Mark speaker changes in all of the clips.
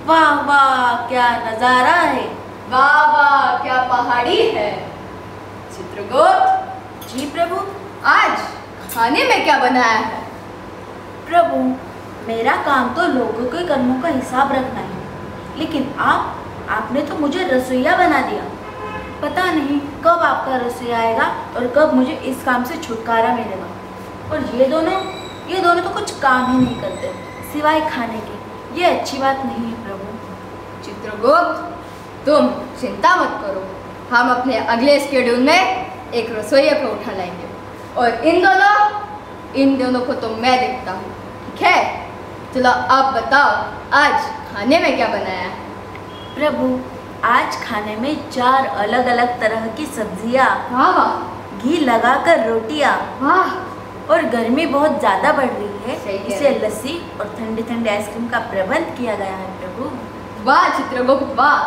Speaker 1: वाह वाह क्या नजारा है।
Speaker 2: वाह वाह क्या पहाड़ी है। चित्रगुप्त
Speaker 1: जी प्रभु।
Speaker 2: आज खाने में क्या बनाया है?
Speaker 1: प्रभु मेरा काम तो लोगों के कर्मों का हिसाब रखना है, लेकिन आपने तो मुझे रसोइया बना दिया। पता नहीं कब आपका रसोइया आएगा और कब मुझे इस काम से छुटकारा मिलेगा। और ये दोनों तो कुछ काम ही नहीं करते सिवाय खाने के। ये अच्छी बात नहीं है प्रभु।
Speaker 2: चित्रगुप्त तुम चिंता मत करो, हम अपने अगले स्केड्यूल में एक रसोइया को उठा लाएंगे और इन दोनों को तो मैं देखता हूँ, ठीक है? चलो आप बताओ आज खाने में क्या बनाया है?
Speaker 1: प्रभु आज खाने में 4 अलग अलग तरह की सब्जियाँ, घी लगाकर रोटियाँ, और गर्मी बहुत ज़्यादा बढ़ रही है, इसे लस्सी और ठंडी ठंडी आइसक्रीम का प्रबंध किया गया है प्रभु।
Speaker 2: वाह चित्रगुप्त वाह,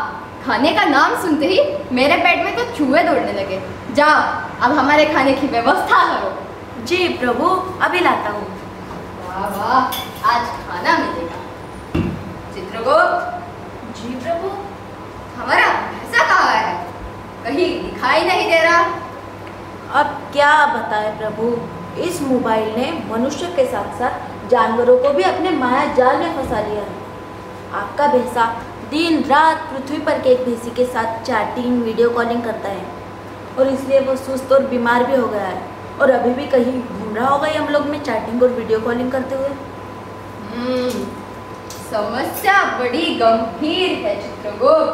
Speaker 2: खाने का नाम सुनते ही मेरे पेट में तो चूहे दौड़ने लगे। जाओ अब हमारे खाने की व्यवस्था करो।
Speaker 1: जी प्रभु अभी लाता हूँ।
Speaker 2: वाह वाह आज खाना मिलेगा। चित्रगुप्त
Speaker 1: जी प्रभु।
Speaker 2: हमारा भैंसा कहाँ है? कहीं दिखाई नहीं दे रहा।
Speaker 1: अब क्या बताएं प्रभु, इस मोबाइल ने मनुष्य के साथ साथ जानवरों को भी अपने माया जाल में फंसा लिया है। आपका भैंसा दिन रात पृथ्वी पर के एक भैंसी के साथ चैटिंग वीडियो कॉलिंग करता है और इसलिए वो सुस्त और बीमार भी हो गया है और अभी भी कहीं घूम रहा होगा हम लोग में चैटिंग और वीडियो कॉलिंग करते हुए।
Speaker 2: समस्या बड़ी गंभीर है चित्रगुप्त,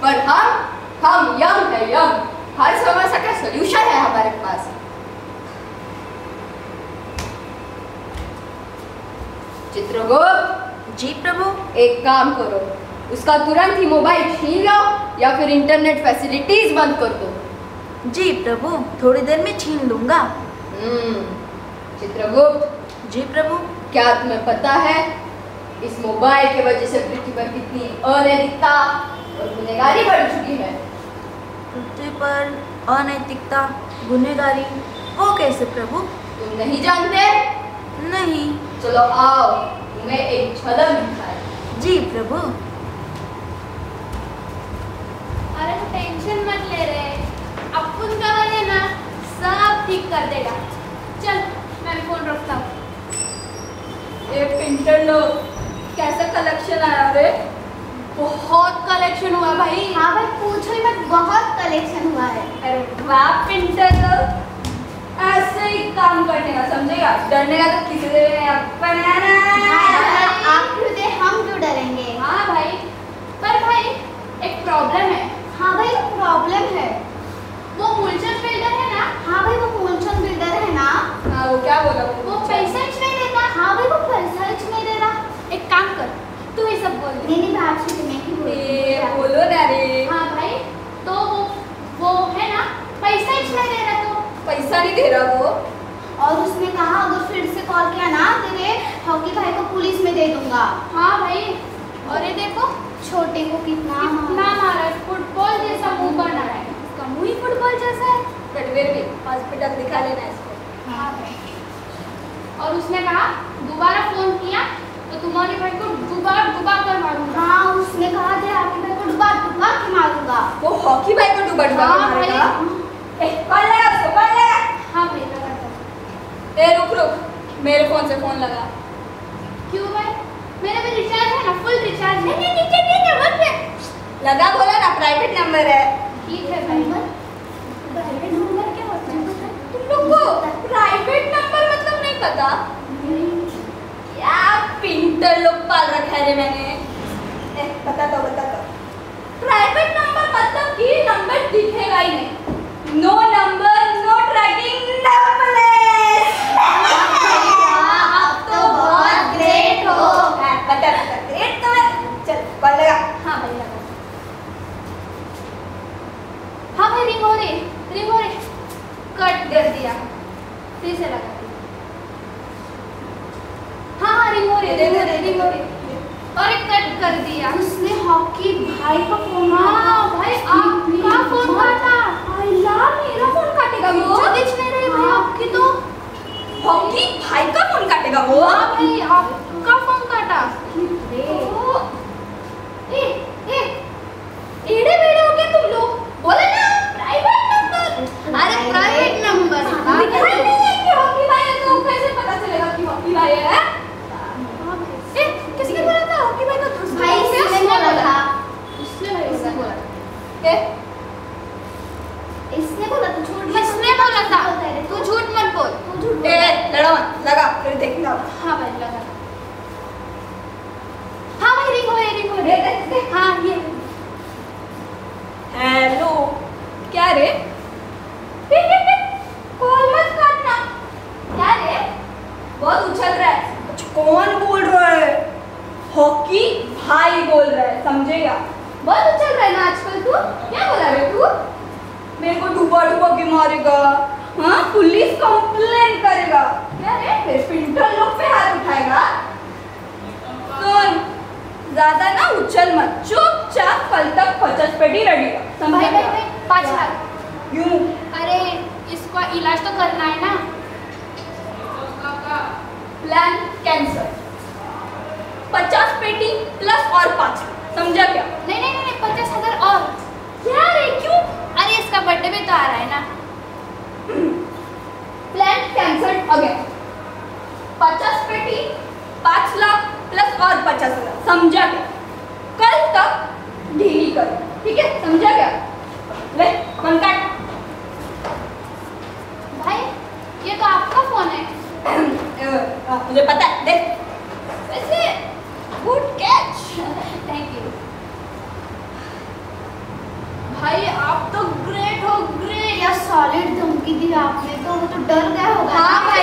Speaker 2: पर हम यंग है यंग, हर समस्या का सलूशन है हमारे पास। चित्रगुप्त
Speaker 1: जी प्रभु।
Speaker 2: एक काम करो, उसका तुरंत ही मोबाइल छीन लो या फिर इंटरनेट फैसिलिटीज बंद कर दो।
Speaker 1: जी प्रभु थोड़ी देर में छीन लूंगा।
Speaker 2: चित्रगुप्त
Speaker 1: जी प्रभु।
Speaker 2: क्या तुम्हें पता है इस मोबाइल की वजह से पृथ्वी पर कितनी अनैतिकता और गुनहगारी बढ़ चुकी है?
Speaker 1: पृथ्वी पर अनैतिकता गुनहगारी वो कैसे प्रभु?
Speaker 2: तुम नहीं जानते?
Speaker 1: नहीं।
Speaker 2: चलो आओ तुम्हें एक झलक दिखाए।
Speaker 1: जी प्रभु।
Speaker 3: अरे तो टेंशन मत ले रहे, अपन का वाले ना सब ठीक कर देगा। चल मैं फोन रखता हूँ।
Speaker 2: ये पिंटर लो, कैसा कलेक्शन आया रे?
Speaker 3: बहुत कलेक्शन हुआ भाई।
Speaker 4: हाँ भाई पूछो ही मत, बहुत कलेक्शन हुआ है।
Speaker 2: अरे वाह पिंटर लो, ऐसे ही काम करने का समझेगा, डरने का तो किसी से नहीं।
Speaker 4: आप क्यों दे, हम क्यों डरेंगे?
Speaker 3: हाँ भाई, पर भाई एक प्रॉब्लम है।
Speaker 4: हाँ भाई प्रॉब्लम है।
Speaker 3: वो मूलचंद बिल्डर है ना?
Speaker 4: हाँ भाई वो मूलचंद बिल्डर है ना?
Speaker 2: हाँ वो क्या बोला?
Speaker 3: वो पैसा ही नहीं देता।
Speaker 4: हाँ भाई वो पैसा ही नहीं दे रहा।
Speaker 3: एक काम कर, तू ही सब बोल दे।
Speaker 4: नहीं भाग से मैं ही
Speaker 2: बोलो ना रे।
Speaker 3: हाँ भाई तो वो है ना पैसा ही नहीं दे रहा। तो
Speaker 2: पैसा नहीं दे रहा वो,
Speaker 4: और उसने कहा अगर फिर से कॉल किया ना तेरे हॉकी भाई को पुलिस में दे दूंगा।
Speaker 3: हाँ भाई, और ये देखो
Speaker 4: छोटे को कितना
Speaker 3: मारा है, फुटबॉल जैसा मुंह बना रहा है। इसका मुंह ही फुटबॉल जैसा है।
Speaker 2: बट फिर भी हॉस्पिटल दिखा लेना इसको।
Speaker 3: हाँ भाई, और उसने कहा दोबारा फोन किया तो तुम्हारे भाई को डुबा कर मारूंगा।
Speaker 4: हाँ उसने कहा थे हॉकी भाई को डुबा के मारूंगा।
Speaker 2: वो हॉकी भाई को डुबा के मारेगा? कॉल लगा उसको, कॉल लगा।
Speaker 3: हाँ भाई लगाता हूँ।
Speaker 2: रुक मेरे फोन से फोन लगा।
Speaker 3: क्यों भाई? मेरा भी रिचार्ज है ना, फुल रिचार्ज है।
Speaker 2: नहीं लगा, बोला ना प्राइवेट नंबर है।
Speaker 3: ठीक है भाई।
Speaker 4: प्राइवेट नंबर क्या होता है?
Speaker 2: तुम लोग को प्राइवेट नंबर मतलब नहीं पता? क्या पिंटर लोग पाल रखा है रे मैंने। बता दो प्राइवेट नंबर मतलब कि नंबर दिखेगा ही नहीं। No number, no tracking, no place.
Speaker 4: आप तो बहुत ग्रेट हो।
Speaker 2: बता ग्रेट तो है। चल कॉल लगा।
Speaker 3: हाँ भाई लगा। हो रही कट कर दिया, फिर से लगा दी। हाँ रिंग हो रही अरे कट कर दिया।
Speaker 4: उसने हॉकी भाई का फोन
Speaker 3: हाँ भाई आपका फोन काटा।
Speaker 2: अल्लाह मेरा फोन काटेगा वो?
Speaker 3: मुझे दिख नहीं रही भाई आपकी तो।
Speaker 2: हॉकी भाई का फोन काटेगा वो?
Speaker 3: हाँ भाई आपका फोन काटा।
Speaker 2: एड़े बेड़े हो गए तुम लोग। बोले ना प्राइवेट नंबर।
Speaker 3: अरे प्राइवेट नंबर
Speaker 2: दिखाई नहीं है कि हॉकी भाई है तो कैसे पता चलेगा कि हॉकी भाई है? किसने बोला था हॉकी भाई का?
Speaker 4: भाई इसने बोला था।
Speaker 3: इसने बोला
Speaker 4: इसने बोला तो झूठ मत
Speaker 3: किसने बोला था? तू झूठ मत बोल।
Speaker 4: तू झूठ
Speaker 2: ए लड़ा मत, लगा फिर देखना।
Speaker 3: हाँ भाई लगा। हाँ भाई रिंग हो रही हाँ ये
Speaker 2: हेलो क्या रे? कॉल मत काटना। क्या रे? बहुत उछल रहा है। कौन बोल रहा है? हॉकी भाई बोल रहा है, समझेगा? बहुत उछल रहा है ना आजकल तू। क्या बोला रे तू? मेरे को डूबा के मारेगा। हाँ पुलिस कंप्लेंट करेगा। क्या रे? फिर पिंटल लोग पे हाथ उठाएगा। सुन ज्यादा ना उछल मत, चुपचाप कल तक 50 पेटी रेडी रख।
Speaker 3: भाई 5 लाख।
Speaker 2: यूं
Speaker 3: अरे इसका इलाज तो करना है ना।
Speaker 2: Plan cancel. 50 पेटी प्लस और 5, समझा क्या?
Speaker 3: नहीं 50,000 और।
Speaker 2: क्या रे क्यों?
Speaker 3: अरे इसका बर्थडे भी तो आ रहा है ना।
Speaker 2: Plan cancel again. 50 पेटी 5 लाख प्लस और 50,000, समझा क्या? कल तक ढीली करो, ठीक है? समझा क्या? ले फोन काट।
Speaker 3: भाई ये तो आपका फोन है।
Speaker 2: मुझे पता है, देख वैसे गुड कैच।
Speaker 3: थैंक यू भाई, आप तो ग्रेट हो ग्रेट।
Speaker 4: क्या सॉलिड धमकी दी आपने, तो वो तो डर गया होगा।
Speaker 2: हाँ भाई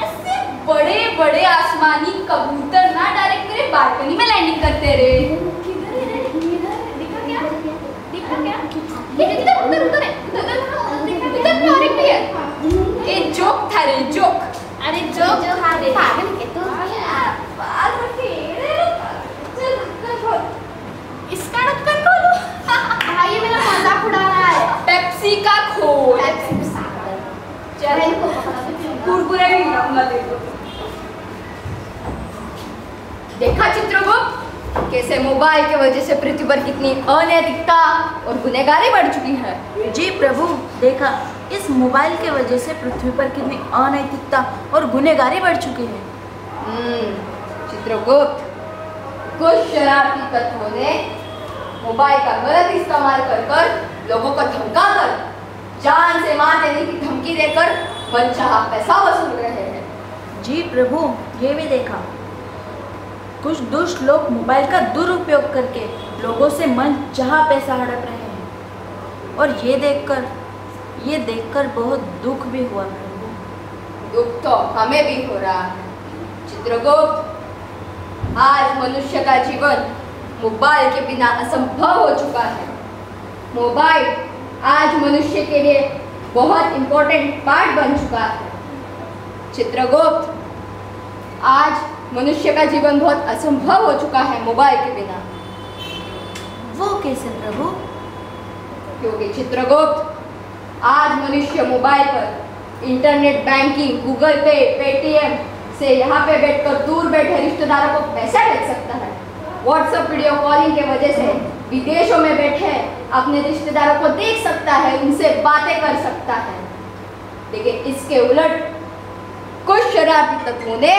Speaker 2: ऐसे बड़े बड़े आसमानी कबूतर ना डायरेक्ट मेरे बालकनी में लैंडिंग करते रे।
Speaker 3: किधर है रे? दिखा क्या? उधर है। इधर और एक भी है।
Speaker 2: ये जोक था रे, जोक।
Speaker 3: अरे जोक था रे।
Speaker 4: पागल के तो
Speaker 2: बाल रखे चल खोल।
Speaker 3: इसका ढक्कन खोलो।
Speaker 4: भाई ये मेरा मजाक उड़ा रहा है।
Speaker 2: पेप्सी का खोल।
Speaker 4: चल
Speaker 2: कुरकुरे भी लाऊंगा देखो। देखा चित्रगुप्त कैसे मोबाइल की वजह से पृथ्वी पर कितनी अनैतिकता और गुनहगारी बढ़ चुकी है।
Speaker 1: जी प्रभु, देखा इस मोबाइल के वजह से पृथ्वी पर कितनी अनैतिकता और गुनहगारी बढ़ चुकी है।
Speaker 2: चित्रगुप्त, कुछ शरारती तत्वों ने मोबाइल का गलत इस्तेमाल कर लोगों को धमका कर, जान से मार देने की धमकी देकर मनचाहा पैसा वसूल रहे हैं।
Speaker 1: जी प्रभु, ये भी देखा कुछ दुष्ट लोग मोबाइल का दुरुपयोग करके लोगों से मन चाहा पैसा हड़प रहे हैं, और ये देखकर बहुत दुख भी हुआ प्रभु।
Speaker 2: दुख तो हमें भी हो रहा है चित्रगुप्त। आज मनुष्य का जीवन मोबाइल के बिना असंभव हो चुका है। मोबाइल आज मनुष्य के लिए बहुत इंपॉर्टेंट पार्ट बन चुका है। चित्रगुप्त, आज मनुष्य का जीवन बहुत असंभव हो चुका है मोबाइल के बिना।
Speaker 1: वो कैसे प्रभु?
Speaker 2: क्योंकि चित्रगुप्त, आज मनुष्य मोबाइल पर इंटरनेट बैंकिंग, गूगल पे, पेटीएम से यहाँ पे बैठकर दूर बैठे रिश्तेदारों को पैसा भेज सकता है। व्हाट्सएप वीडियो कॉलिंग के वजह से विदेशों में बैठे अपने रिश्तेदारों को देख सकता है, उनसे बातें कर सकता है। लेकिन इसके उलट कुछ शरारती तत्वों ने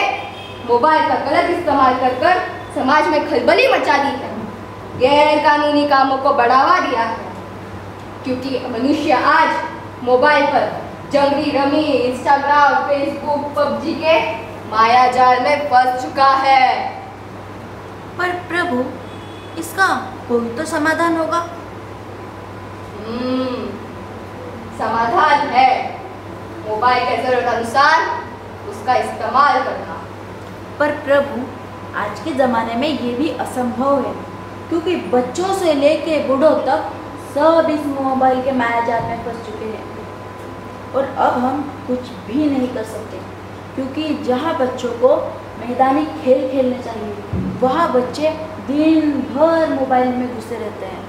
Speaker 2: मोबाइल का गलत इस्तेमाल कर समाज में खलबली मचा दी है, गैर कानूनी कामों को बढ़ावा दिया है। क्योंकि मनुष्य आज मोबाइल पर जंगली रमी, इंस्टाग्राम, फेसबुक, पबजी के माया जाल में फंस चुका है।
Speaker 1: पर प्रभु, इसका कोई तो समाधान होगा।
Speaker 2: समाधान है मोबाइल के जरूरत अनुसार उसका इस्तेमाल करना।
Speaker 1: पर प्रभु, आज के ज़माने में ये भी असंभव है, क्योंकि बच्चों से लेके बूढ़ों तक सब इस मोबाइल के मायाजाल में फंस चुके हैं और अब हम कुछ भी नहीं कर सकते, क्योंकि जहाँ बच्चों को मैदानी खेल खेलने चाहिए वहाँ बच्चे दिन भर मोबाइल में घुसे रहते हैं।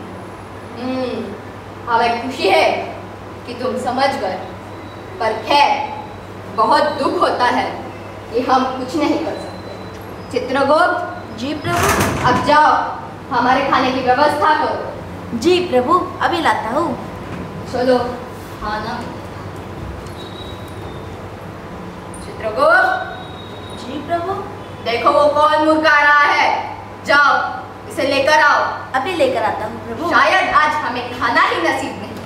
Speaker 2: हमें खुशी है कि तुम समझ गए, पर खैर बहुत दुख होता है कि हम कुछ नहीं कर सकते। चित्रगुप्त।
Speaker 1: जी प्रभु।
Speaker 2: अब जाओ, हमारे खाने की व्यवस्था करो।
Speaker 1: जी प्रभु, अभी लाता हूँ।
Speaker 2: चलो खाना। चित्रगुप्त।
Speaker 1: जी प्रभु।
Speaker 2: देखो वो कौन मुर्गा रहा है, जाओ इसे लेकर आओ।
Speaker 1: अभी लेकर आता हूँ प्रभु।
Speaker 2: शायद आज हमें खाना ही नसीब नहीं।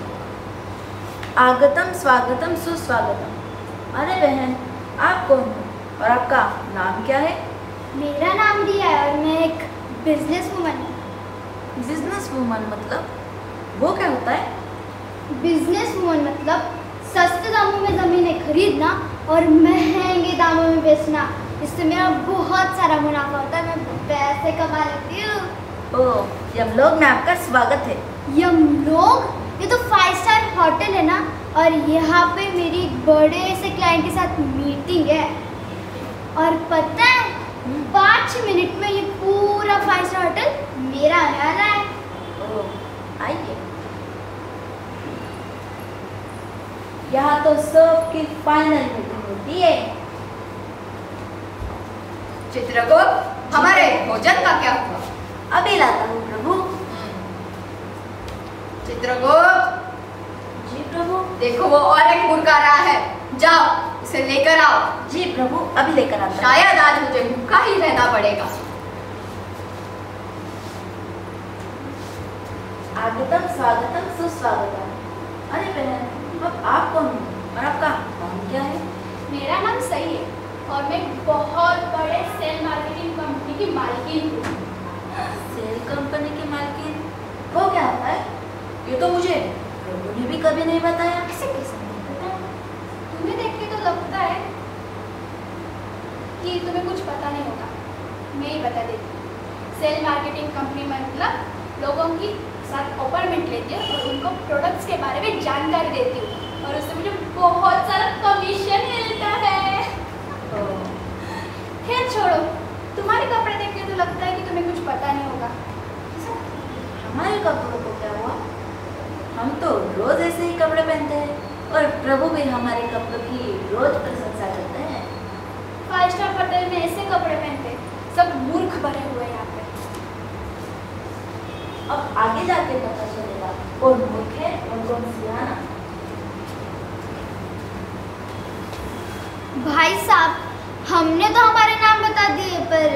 Speaker 1: आगतम स्वागतम सुस्वागतम। अरे बहन, आप कौन हो और आपका नाम क्या है?
Speaker 4: मेरा नाम रिया है और मैं एक बिजनेस वूमन हूँ।
Speaker 1: बिजनेस वूमन मतलब वो क्या होता है?
Speaker 4: बिजनेस वूमन मतलब सस्ते दामों में ज़मीनें खरीदना और महंगे दामों में बेचना। इससे मेरा बहुत सारा मुनाफा होता है, मैं पैसे कमा लेती हूँ।
Speaker 1: ओह, यमलोक में आपका स्वागत है।
Speaker 4: यमलोक? ये तो 5 स्टार होटल है ना, और यहाँ पे मेरी बड़े से क्लाइंट के साथ मीटिंग है। और पता है 5 मिनट में ये पूरा 5 स्टार होटल मेरा आने वाला है।
Speaker 1: ओह, आइए। यहाँ तो सबकी फाइनल मीटिंग होती है।
Speaker 2: चित्रगुप्त, हमारे भोजन का क्या हुआ?
Speaker 1: अभी लाता हूँ प्रभु।
Speaker 2: चित्रगुप्त।
Speaker 1: जी प्रभु।
Speaker 2: देखो वो और एक मुर्गा रहा है, जाओ इसे लेकर आओ।
Speaker 1: जी प्रभु, अभी लेकर आता हूँ।
Speaker 2: शायद आज मुझे भूखा ही रहना पड़ेगा।
Speaker 1: आगतम स्वागतम सुस्वागतम। अरे बहन, अब आप कौन हो और आपका नाम क्या है?
Speaker 3: मेरा नाम सही है और मैं बहुत बड़े सेल मार्केटिंग कंपनी की मालकिन हूँ।
Speaker 1: सेल कंपनी की मालकिन? वो क्या होता है? ये तो मुझे प्रभु ने भी कभी नहीं बताया।
Speaker 3: ऐसे कैसे नहीं पता? तुम्हें देख के तो लगता है कि तुम्हें कुछ पता नहीं होगा। मैं ही बता देती हूँ। सेल मार्केटिंग कंपनी मतलब लोगों की साथ अपॉइंटमेंट लेती हूँ और उनको प्रोडक्ट्स के बारे में जानकारी देती हूँ और उससे मुझे बहुत सारा कमीशन मिलता है। खैर छोड़ो, तुम्हारे कपड़े देख के तो लगता है कि तुम्हें कुछ पता नहीं होगा।
Speaker 1: हमारे कपड़ों को क्या हुआ? हम तो रोज ऐसे ही कपड़े पहनते हैं और प्रभु भी हमारे कपड़ों की रोज प्रशंसा करते हैं।
Speaker 3: 5 स्टार होटल में ऐसे कपड़े पहनते सब मूर्ख भरे हुए हैं यहाँ पे।
Speaker 1: अब आगे जाके पता चलेगा कौन मूर्ख है और कौन सियाना।
Speaker 4: भाई साहब, हमने तो हमारे नाम बता दिए, पर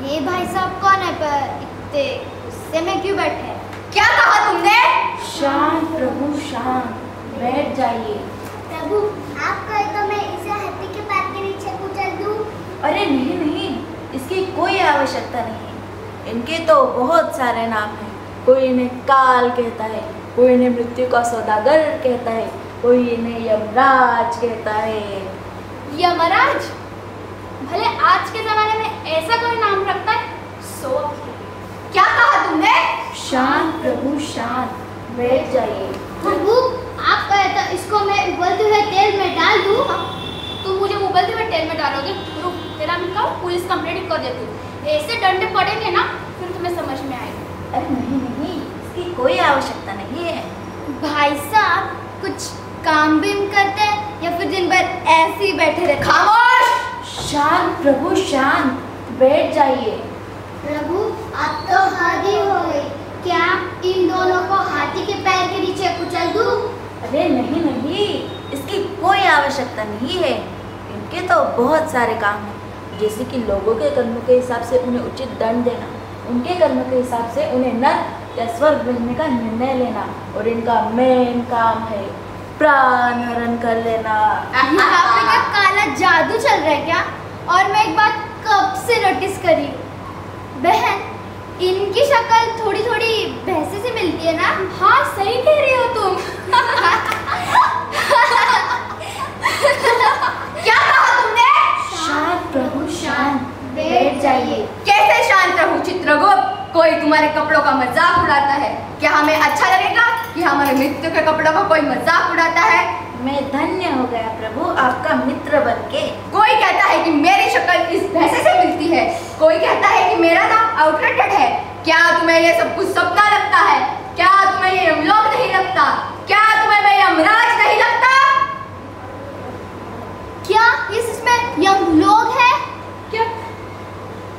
Speaker 4: ये भाई साहब कौन है? पर इतने गुस्से में क्यों बैठे हैं?
Speaker 2: क्या कहा तुमने?
Speaker 1: शांत प्रभु शांत, बैठ जाइए।
Speaker 4: प्रभु, आप कहे तो मैं इसे हाथी के पैर के नीचे कुचल दूं?
Speaker 1: अरे नहीं नहीं, इसकी कोई आवश्यकता नहीं। इनके तो बहुत सारे नाम हैं। कोई इन्हें काल कहता है, कोई इन्हें मृत्यु का सौदागर कहता है, कोई इन्हें यमराज कहता है।
Speaker 3: यमराज? भले आज के जमाने में ऐसा कोई नाम रखता है?
Speaker 2: क्या कहा तुमने?
Speaker 1: शांत प्रभु शांत, बैठ जाइए।
Speaker 4: प्रभु, आप कहे तो इसको मैं उबलते हुए तेल में डाल दूं?
Speaker 3: तुम मुझे उबलते हुए तेल में डालोगे? रुक, तेरा मिलका पुलिस कंप्लेंट कर देती हूँ। ऐसे डंडे पड़ेंगे ना फिर तुम्हें समझ में आएगा।
Speaker 1: अरे नहीं नहीं, इसकी कोई आवश्यकता नहीं है।
Speaker 4: भाई साहब, कुछ काम भी करते हैं या फिर दिन भर ऐसे ही बैठे रहते?
Speaker 2: खामोश!
Speaker 1: शांत प्रभु शांत, बैठ जाइए।
Speaker 4: प्रभु, आप तो हादी हो गई। क्या इन दोनों को हाथी के पैर के नीचे कुचल दूं?
Speaker 1: अरे नहीं नहीं, इसकी कोई आवश्यकता नहीं है। इनके तो बहुत सारे काम हैं, जैसे कि लोगों के कर्मों के हिसाब से उन्हें उचित दंड देना, उनके कर्मों के हिसाब से उन्हें नर्क या स्वर्ग भेजने का निर्णय लेना, और इनका मेन काम है प्राण हरण कर लेना।
Speaker 4: यहाँ पे क्या काला जादू चल रहा है क्या? और मैं एक बात कब से नोटिस करी, बहन, इनकी शक्ल थोड़ी थोड़ी भैंसे से मिलती है ना?
Speaker 3: हाँ, सही कह रही हो तुम।
Speaker 2: क्या कहा तुमने?
Speaker 1: शांत प्रभु शांत, बैठ जाइए।
Speaker 2: कैसे शांत रहूं चित्रगुप्त? कोई तुम्हारे कपड़ों का मजाक उड़ाता है, क्या हमें अच्छा लगेगा? कि हमारे मित्र के कपड़ों का कोई मजाक उड़ाता है।
Speaker 1: मैं धन्य हो गया प्रभु आपका मित्र बनके।
Speaker 2: कोई कहता है कि मेरी शक्ल इस भैंसे से मिलती है, कोई कहता है कि मेरा नाम आउटलेटेड है। क्या तुम्हें ये सब कुछ सपना लगता है? क्या तुम्हें ये यमलोक नहीं लगता? क्या तुम्हें मैं यमराज नहीं लगता?
Speaker 4: क्या ये सच में यमलोक है?
Speaker 3: क्या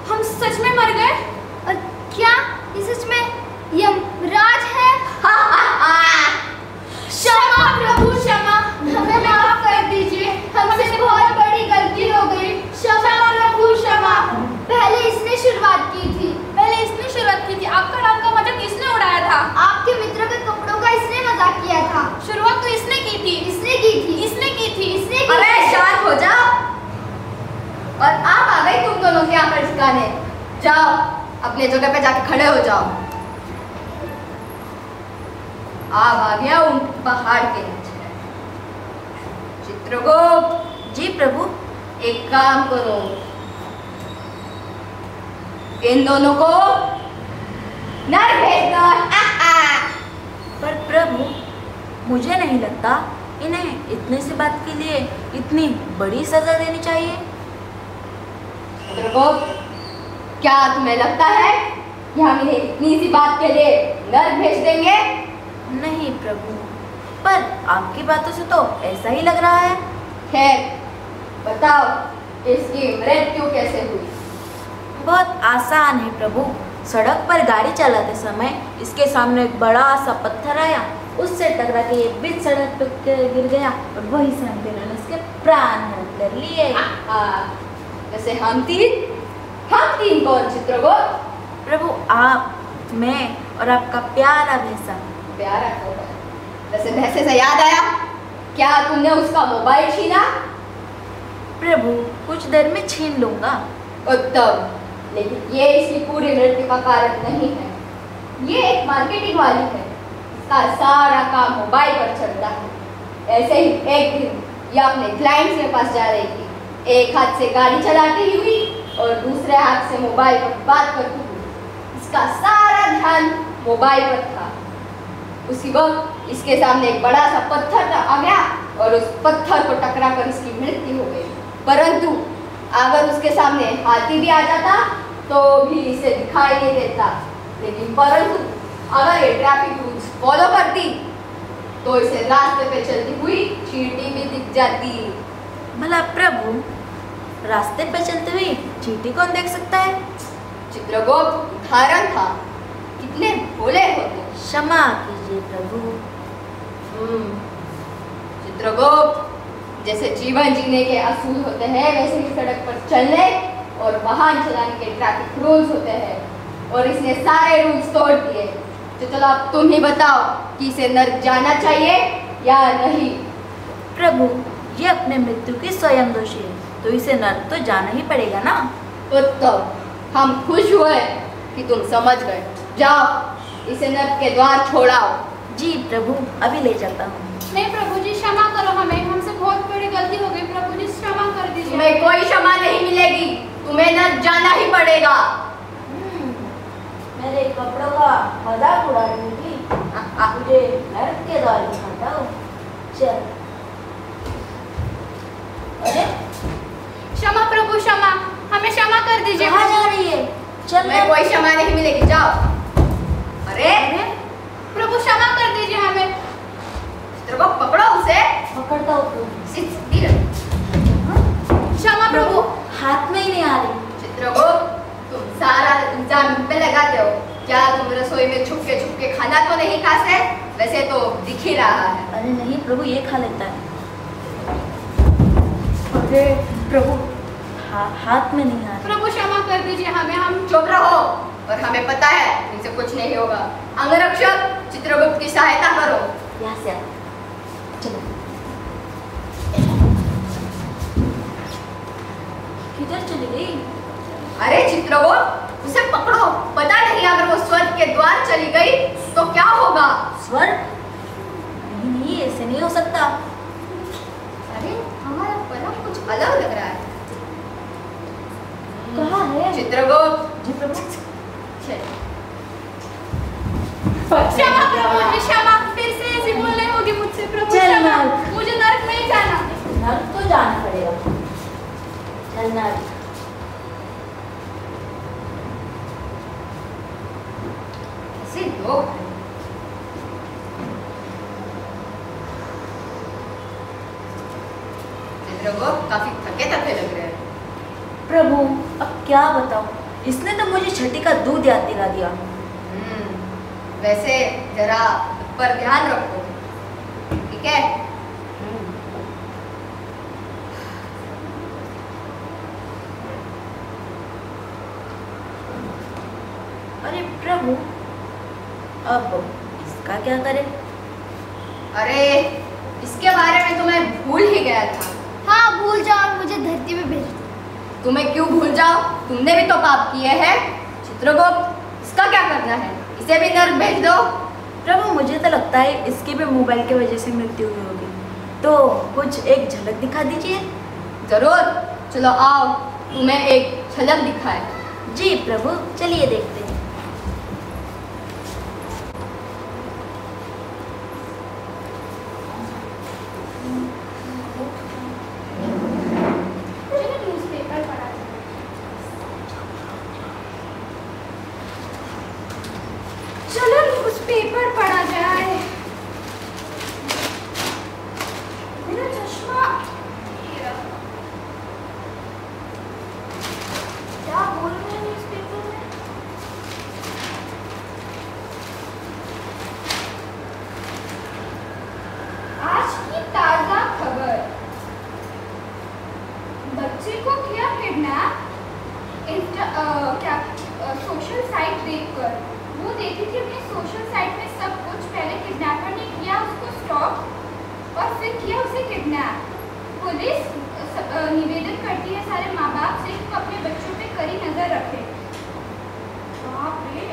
Speaker 3: हम सच में मर गए?
Speaker 4: और क्या ये सच में यमराज है? क्षमा प्रभु क्षमा, हमें माफ कर दीजिए, हमसे बहुत बड़ी गलती हो गई। क्षमा प्रभु क्षमा। पहले इसने शुरुआत की थी।
Speaker 3: आपका नाम का मजाक किसने उड़ाया था?
Speaker 4: आपके मित्रों के कपड़ों का इसने मजाक किया था।
Speaker 3: शुरुआत तो इसने की थी।
Speaker 2: अरे शांत हो जाओ। और आप आ गई तुम दोनों के आंकड़ ठिकाने। जाओ अपने जगह पे जाके खड़े हो जाओ। आप आ गया उन पहाड़ के नीचे। चित्रगुप्त
Speaker 1: जी प्रभु।
Speaker 2: एक काम करो, इन दोनों को नर भेज दो।
Speaker 1: पर प्रभु मुझे नहीं लगता इन्हें इतनी सी बात के लिए इतनी बड़ी सजा देनी चाहिए।
Speaker 2: चित्रगुप्त, क्या तुम्हें लगता है कि हम इन्हें इतनी सी बात के लिए नर भेज देंगे?
Speaker 1: नहीं प्रभु, पर आपकी बातों से तो ऐसा ही लग रहा है।
Speaker 2: खैर बताओ, इसकी मृत्यु कैसे हुई?
Speaker 1: बहुत आसान है प्रभु। सड़क पर गाड़ी चलाते समय इसके सामने एक बड़ा सा पत्थर आया, उससे टकरा के ये बीच सड़क पे गिर गया और वहीं से हम तीनों ने इसके प्राण हरण कर लिए।
Speaker 2: वैसे हम तीन कौन चित्रगुप्त?
Speaker 1: प्रभु आप, मैं और आपका प्यारा भैंसा।
Speaker 2: प्यारा होगा। वैसे भैंसे से याद आया, क्या तुमने उसका मोबाइल छीना?
Speaker 1: प्रभु कुछ देर में छीन लूंगा।
Speaker 2: उत्तम, लेकिन ये इसकी पूरी मृत्यु का कारण नहीं है। ये एक मार्केटिंग वाली है, इसका सारा काम मोबाइल पर चलता है। ऐसे ही एक दिन ये अपने क्लाइंट्स के पास जा रही थी, एक हाथ से गाड़ी चलाती हुई और दूसरे हाथ से मोबाइल पर बात करती हुई। इसका सारा ध्यान मोबाइल पर था। उसी वक्त इसके सामने एक बड़ा सा पत्थर आ गया और उस पत्थर को टकरा कर इसकी मृत्यु हो गई। परंतु अगर उसके सामने हाथी भी आ जाता तो भी इसे दिखाई नहीं देता। लेकिन परंतु अगर ये ट्रैफिक रूल्स फॉलो करती तो इसे रास्ते पे चलती हुई चींटी भी दिख जाती।
Speaker 1: भला प्रभु, रास्ते पे चलते हुए चींटी कौन देख सकता है?
Speaker 2: चित्रगुप्त उदाहरण था, कितने भोले होते।
Speaker 1: क्षमा कीजिए प्रभु।
Speaker 2: चित्रगुप्त, जैसे जीवन जीने के असूल होते हैं, वैसे ही सड़क पर चलने और वाहन चलाने के ट्रैफिक रूल्स होते हैं, और इसने सारे रूल्स तोड़ दिए। तो चलो अब तुम ही बताओ कि इसे नर्क जाना चाहिए या नहीं?
Speaker 1: प्रभु ये अपने मृत्यु की स्वयं दोषी है, तो इसे नर्क तो जाना ही पड़ेगा ना।
Speaker 2: उत्तम, हम खुश हुए कि तुम समझ गए। जाओ इसे नर्क के द्वार छोड़ाओ।
Speaker 1: जी प्रभु, अभी ले जाता हूँ।
Speaker 3: नहीं प्रभु जी, क्षमा करो हमें, हमसे बहुत बड़ी गलती हो गई। प्रभु जी क्षमा कर दीजिए।
Speaker 2: तुम्हें कोई क्षमा नहीं मिलेगी, तुम्हें नर्क जाना ही पड़ेगा।
Speaker 1: मेरे कपड़ों का मजाक उड़ा रही थी, मुझे नर्क के द्वार दिखाता हूँ। चल। अरे
Speaker 3: क्षमा प्रभु क्षमा, हमें क्षमा कर दीजिए।
Speaker 1: कहाँ जा रही है? चल।
Speaker 2: तुम्हें कोई क्षमा नहीं मिलेगी, जाओ। अरे
Speaker 3: प्रभु क्षमा कर दीजिए हमें।
Speaker 2: चित्रको पकड़ो उसे।
Speaker 1: पकड़ता हूँ प्रभु।
Speaker 3: क्षमा प्रभु।
Speaker 1: हाथ में ही नहीं आ रही।
Speaker 2: चित्रको, तुम सारा इल्जाम मुझ पे लगाते हो। क्या तुम रसोई में छुप के खाना तो नहीं खाते? वैसे तो दिख ही रहा है।
Speaker 1: अरे नहीं प्रभु, ये खा लेता है। अरे प्रभु, हाथ में नहीं आ रही।
Speaker 3: प्रभु क्षमा कर दीजिए हमें, हम
Speaker 2: चुप रहो, और हमें पता है इनसे कुछ नहीं होगा। अंगरक्षक, चित्रगुप्त की सहायता करो।
Speaker 1: यहाँ से आ। चलो। किधर चली गई?
Speaker 2: अरे चित्रगुप्त, उसे पकड़ो। पता नहीं अगर वो स्वर्ग के द्वार चली गई तो क्या होगा?
Speaker 1: स्वर्ग? नहीं, ऐसे नहीं हो सकता।
Speaker 2: अरे हमारा पलंग कुछ अलग लग रहा है।
Speaker 1: कहाँ है?
Speaker 2: चित्रगुप्त।
Speaker 1: जी प्रभु।
Speaker 3: क्षमा प्रभु जी क्षमा, फिर
Speaker 1: अलनारी।
Speaker 2: ऐसे लोग हैं। चित्रगुप्त काफी थके थके लग रहे हैं।
Speaker 1: प्रभु अब क्या बताऊं, इसने तो मुझे छठी का दूध याद दिला दिया।
Speaker 2: वैसे जरा पर ध्यान रखो, ठीक है?
Speaker 1: अरे प्रभु अब इसका क्या करें?
Speaker 2: अरे इसके बारे में तो मैं भूल ही गया था।
Speaker 4: हाँ भूल जाओ और मुझे धरती में भेज दो।
Speaker 2: तुम्हें क्यों भूल जाओ, तुमने भी तो पाप किए हैं। चित्रगुप्त इसका क्या करना है, इसे भी नर्क भेज दो।
Speaker 1: प्रभु मुझे तो लगता है इसकी भी मोबाइल की वजह से मृत्यु हुई होगी, तो कुछ एक झलक दिखा दीजिए।
Speaker 2: जरूर, चलो आओ तुम्हें एक झलक दिखाए।
Speaker 1: जी प्रभु चलिए देखते हैं।
Speaker 3: चलो न्यूज़पेपर पढ़ा जाए। चलो न्यूज़पेपर पढ़ा जाए। मेरा चश्मा क्या बोल रहे हैं न्यूज़पेपर में? आज की ताजा खबर, बच्चे को किया किडनैप। सोशल साइट देखकर वो देखी थी अपनी सोशल साइट में सब कुछ। पहले किडनैपर ने किया उसको स्टॉक और फिर किया उसे किडनैप। पुलिस निवेदन करती है सारे माँ बाप से कि वो अपने बच्चों पे कड़ी नजर रखे। बाप रे,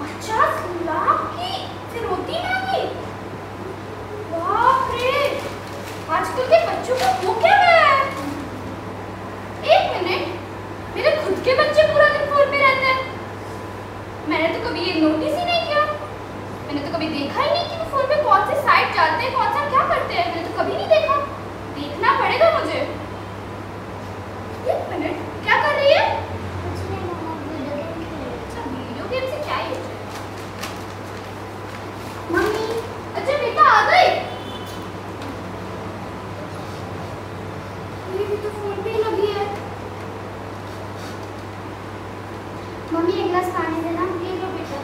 Speaker 3: 50 लाख की फिरौती मांगी। बाप रे, आजकल के बच्चों का वो क्या है? एक मिनट, मेरे खुद के बच्चे पूरा दिन फोन पे रहते हैं। मैंने तो कभी ये नोटिस ही नहीं किया। मैंने तो कभी देखा ही नहीं कि वो फोन पे कौन से साइट जाते हैं, कौन सा क्या करते हैं। मैंने तो कभी नहीं देखा। देखना पड़ेगा मुझे। एक मिनट, क्या कर रही है? अच्छा, वीडियो गेम से क्या ही हो जाए। मम्मी, अच्छा बेटा आ गई। ये भी तो फोन पे ही लगी है।
Speaker 4: मम्मी एक गिलास पानी देना।
Speaker 3: ये लो बेटा,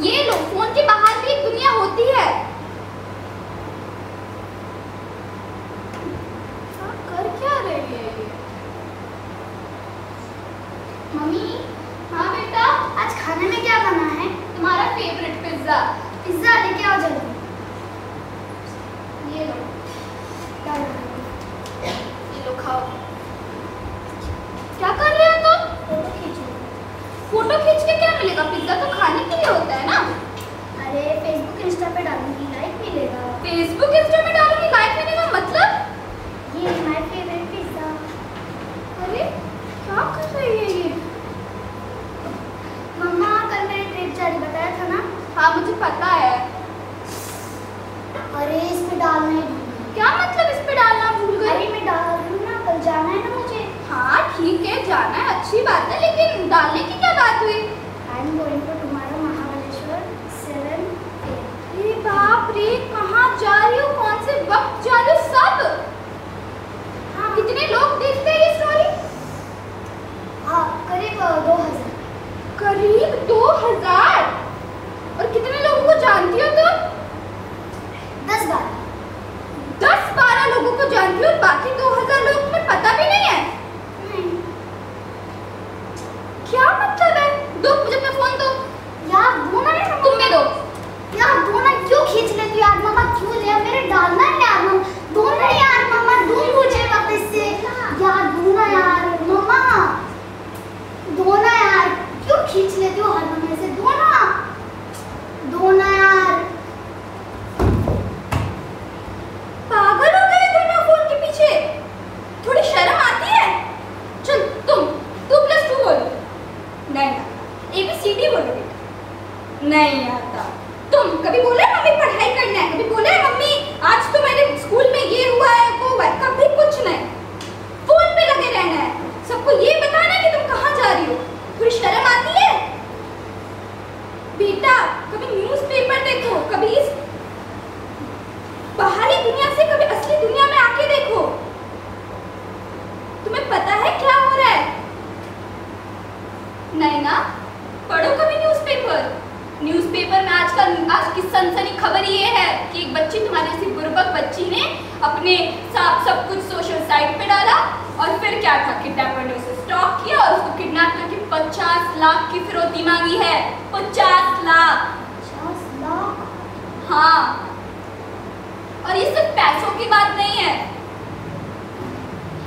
Speaker 3: ये लो। फोन के बाहर भी एक दुनिया होती है। कर क्या रही है ये?
Speaker 4: मम्मी
Speaker 3: हाँ बेटा,
Speaker 4: आज खाने में क्या बना है?
Speaker 3: तुम्हारा फेवरेट पिज्जा।
Speaker 4: पिज्जा लेके आओ जल्दी।
Speaker 3: ये लो,
Speaker 4: क्या बनाना है?
Speaker 3: ये लो खाओ। क्या कर रहे हो तुम?
Speaker 4: फोटो खींचो।
Speaker 3: फोटो खींच के क्या मिलेगा? पिज्जा तो खाने के लिए होता है ना।
Speaker 4: अरे फेसबुक इंस्टा पे डालूंगी, लाइक मिलेगा।
Speaker 3: फेसबुक इंस्टा में डालूंगी, लाइक मिलेगा मतलब?
Speaker 4: ये माय फेवरेट पिज्जा।
Speaker 3: अरे क्या कर रही है ये?
Speaker 4: मम्मा कल मेरी ट्रिप जा रही, बताया था ना?
Speaker 3: हाँ मुझे पता है।
Speaker 4: अरे इसमें डालना है।
Speaker 3: क्या मतलब इस पे डालना भूल
Speaker 4: अरे
Speaker 3: गई?
Speaker 4: मैं डाल रही हूँ ना, कल जाना है ना मुझे।
Speaker 3: हाँ ठीक है, जाना है, अच्छी बात है, लेकिन डालने की क्या बात हुई?
Speaker 4: I am going to tomorrow Mahabaleshwar 7 AM।
Speaker 3: अरे बाप रे, कहाँ जा रही हो, कौन से वक्त जा रही हो? सब
Speaker 4: हाँ
Speaker 3: कितने लोग देखते हैं ये स्टोरी?
Speaker 4: हाँ करीब 2000।
Speaker 3: करीब 2000। और कितने लोगों को जानती हो तुम?
Speaker 4: 10-12।
Speaker 3: 10-12 लोगों को जानती हो, बाकी 2000 लोगों को पता भी नहीं है।
Speaker 4: नहीं
Speaker 3: क्या मतलब है? दो, मुझे अपना फोन दो।
Speaker 4: यार दो ना यार।
Speaker 3: तुम भी दो।
Speaker 4: यार दो ना, क्यों खींच लेती हो यार? मम्मा क्यों ले? मेरे डालना है यार। मम्मा दो ना यार। मम्मा दो मुझे वापस से यार। दो ना यार मम्मा, दो ना यार। क्यों खींच लेती हो हर मम्मी से? दो ना, दो ना यार।
Speaker 3: पागल हो गए तुम ना फोन के पीछे? थोड़ी शर्म आती है? चल तुम 2+2 बोलो। नहीं आता। ABCD बोलो बेटा। नहीं आता। तुम कभी बोले मम्मी पढ़ाई करना है, कभी बोले मम्मी
Speaker 2: आज तो मेरे स्कूल में ये हुआ है वो हुआ है, कभी कुछ नहीं। फोन पे लगे रहना है, सबको ये बताना है कि तुम कहाँ जा रही हो। थोड़ी शर्म आती है बेटा? कभी न्यूज़पेपर देखो, कभी इस बाहरी दुनिया से कभी असली दुनिया में आके देखो। तुम्हें पता है क्या हो रहा है? नहीं ना? पढ़ो कभी न्यूज़पेपर। न्यूज़पेपर में आज की सनसनी खबर ये है कि एक बच्ची, तुम्हारी सी बुर्बक बच्ची ने अपने सब कुछ सोशल साइट पे डाला और फिर क्या था, किडनैपर ने उसे स्टॉक किया और उसको किडनैप करके 50 लाख की फिरौती मांगी है। 50 लाख।
Speaker 4: 50 लाख?
Speaker 2: हाँ, और ये सिर्फ पैसों की बात नहीं है,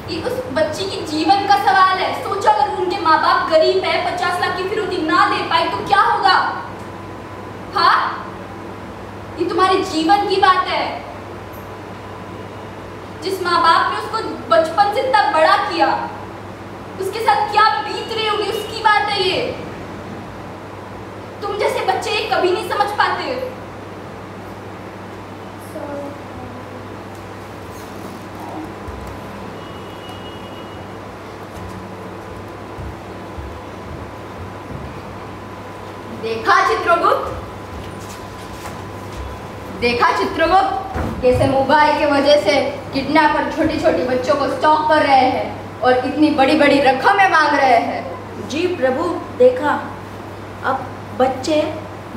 Speaker 2: ये उस बच्ची की जीवन का सवाल है। सोचो अगर उनके माँ बाप गरीब है, 50 लाख की फिरौती ना दे पाई तो क्या होगा? हाँ, ये तुम्हारे जीवन की बात है। जिस माँ बाप ने उसको बचपन से इतना बड़ा किया, उसके साथ क्या बीत रही होगी उसकी बात है ये। तुम जैसे बच्चे ये कभी नहीं समझ पाते। देखा चित्रगुप्त कैसे मोबाइल के वजह से किडनैपर छोटी छोटी बच्चों को स्टॉक कर रहे हैं और इतनी बड़ी बड़ी रकमें मांग रहे हैं।
Speaker 1: जी प्रभु, देखा। अब बच्चे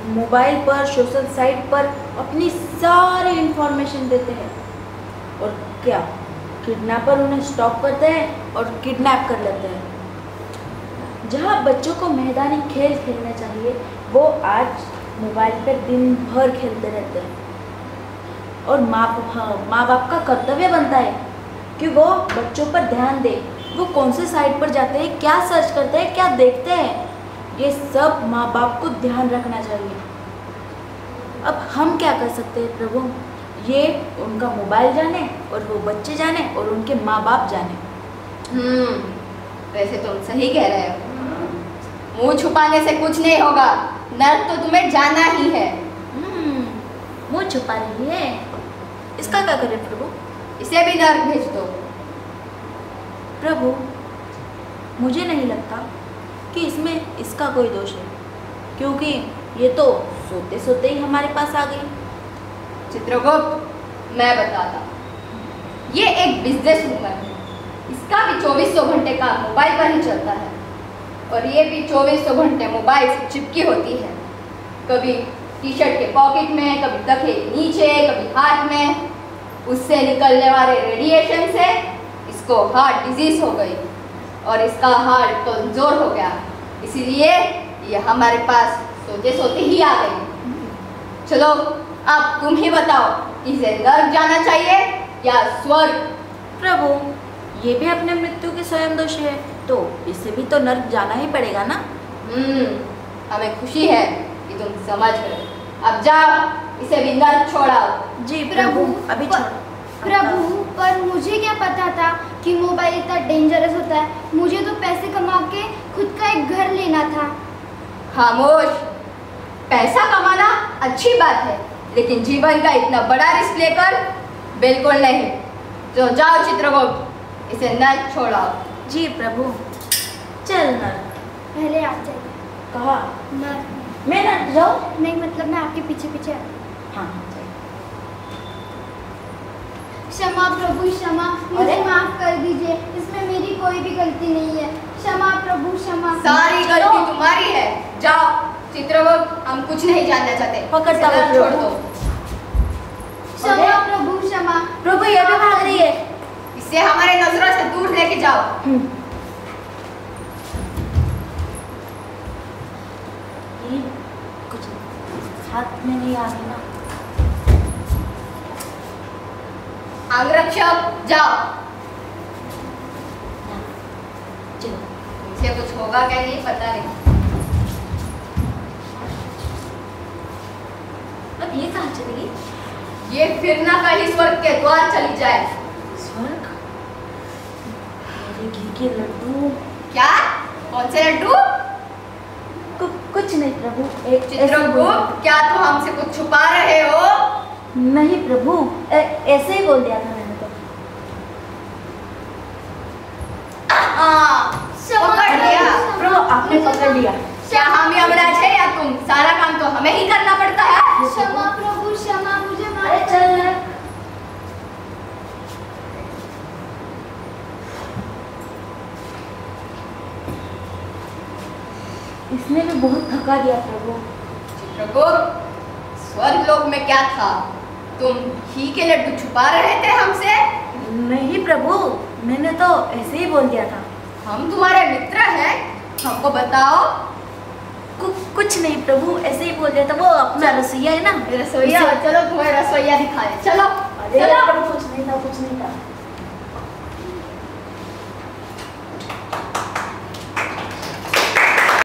Speaker 1: मोबाइल पर, सोशल साइट पर अपनी सारी इंफॉर्मेशन देते हैं और क्या, किडनैपर उन्हें स्टॉक करते हैं और किडनैप कर लेते हैं। जहाँ बच्चों को मैदानी खेल खेलने चाहिए, वो आज मोबाइल पर दिन भर खेलते रहते हैं। और माँ बाप का कर्तव्य बनता है कि वो बच्चों पर ध्यान दे। वो कौन से साइट पर जाते हैं, क्या सर्च करते हैं, क्या देखते हैं, ये सब माँ बाप को ध्यान रखना चाहिए। अब हम क्या कर सकते हैं प्रभु? ये उनका मोबाइल जाने और वो बच्चे जाने और उनके माँ बाप जाने।
Speaker 2: वैसे तुम सही कह रहे हो। मुंह छुपाने से कुछ नहीं होगा, नर्क तो तुम्हें जाना ही है।
Speaker 1: मुंह छुपा रही है, इसका क्या करें प्रभु?
Speaker 2: इसे भी नर्क भेज दो।
Speaker 1: प्रभु, मुझे नहीं लगता कि इसमें इसका कोई दोष है, क्योंकि ये तो सोते सोते ही हमारे पास आ गई।
Speaker 2: चित्रगुप्त, मैं बताता, ये एक बिजनेस वूमन है, इसका भी 2400 घंटे का मोबाइल पर ही चलता है और ये भी 2400 घंटे मोबाइल से चिपकी होती है। कभी टी शर्ट के पॉकेट में, कभी तकिए के नीचे, कभी हाथ में। उससे निकलने वाले रेडिएशन से इसको हार्ट डिजीज हो गई और इसका हार्ट कमजोर हो गया, इसीलिए ये हमारे पास सोते सोते ही आ गई। चलो अब तुम ही बताओ, इसे नर्क जाना चाहिए या स्वर्ग?
Speaker 1: प्रभु, ये भी अपने मृत्यु के स्वयं दोष है, तो इसे भी तो नर्क जाना ही पड़ेगा ना।
Speaker 2: हमें खुशी है कि तुम समझ गए। अब जाओ, इसे भी नर्क छोड़ाओ।
Speaker 1: जी प्रभु, अभी छोड़।
Speaker 4: प्रभु, पर मुझे क्या पता था कि मोबाइल इतना डेंजरस होता है। मुझे तो पैसे कमा के खुद का एक घर लेना था।
Speaker 2: खामोश, पैसा कमाना अच्छी बात है, लेकिन जीवन का इतना बड़ा रिस्क लेकर बिल्कुल नहीं। तो जाओ चित्रगुप्त, इसे नर्क छोड़ाओ।
Speaker 1: जी प्रभु, चल नर्क।
Speaker 4: पहले आप जाइए।
Speaker 1: कहा?
Speaker 4: नर्क।
Speaker 1: मैं नर्क जाऊँ?
Speaker 4: नहीं, मतलब मैं आपके पीछे पीछे।
Speaker 1: हाँ।
Speaker 4: क्षमा प्रभु, क्षमा, मुझे माफ कर दीजिए, इसमें मेरी कोई भी गलती नहीं है। क्षमा प्रभु, क्षमा।
Speaker 2: सारी गलती तुम्हारी है। जाओ चित्रगुप्त, हम कुछ नहीं जानना चाहते।
Speaker 1: पकड़ता हूँ,
Speaker 2: छोड़ दो।
Speaker 4: क्षमा प्रभु, क्षमा।
Speaker 1: प्रभु, ये भी भाग रही है।
Speaker 2: इसे हमारे नजरों से दूर लेके जाओ।
Speaker 1: ये कुछ हाथ में नहीं आ रही ना।
Speaker 2: अंगरक्षक, जाओ।
Speaker 1: चलो।
Speaker 2: इसे कुछ होगा क्या नहीं पता नहीं।
Speaker 1: अब ये कहाँ चली गई?
Speaker 2: ये फिर ना कहीं स्वर्ग के द्वार चली जाए।
Speaker 1: स्वर्ग? मेरे घी के लड्डू।
Speaker 2: क्या? कौन से लड्डू?
Speaker 1: कुछ नहीं प्रभु। एक
Speaker 2: चित्रगुप्त, क्या तुम हमसे कुछ छुपा रहे हो?
Speaker 1: नहीं प्रभु, ऐसे ही बोल दिया था मैंने तो।
Speaker 2: पकड़ लिया।
Speaker 1: प्रभु आपने पकड़ लिया।
Speaker 2: क्या हम यमराज है या तुम? सारा काम तो हमें ही करना पड़ता है।
Speaker 4: क्षमा प्रभु क्षमा, मुझे
Speaker 1: अरे
Speaker 4: माफ
Speaker 1: चल। इसने भी बहुत थका दिया प्रभु।
Speaker 2: चित्रगुप्त, स्वर्ग लोक में क्या था? तुम घी के लड्डू छुपा रहे थे हमसे?
Speaker 1: नहीं प्रभु, मैंने तो ऐसे ही बोल दिया था।
Speaker 2: हम तुम्हारे मित्र हैं, हमको बताओ।
Speaker 1: कुछ नहीं प्रभु, ऐसे ही बोल दिया था। वो अपना रसोईया है ना,
Speaker 2: रसोईया? चलो तुम्हें रसोईया दिखाए। चलो
Speaker 1: अरे प्रभु कुछ नहीं था, कुछ नहीं था।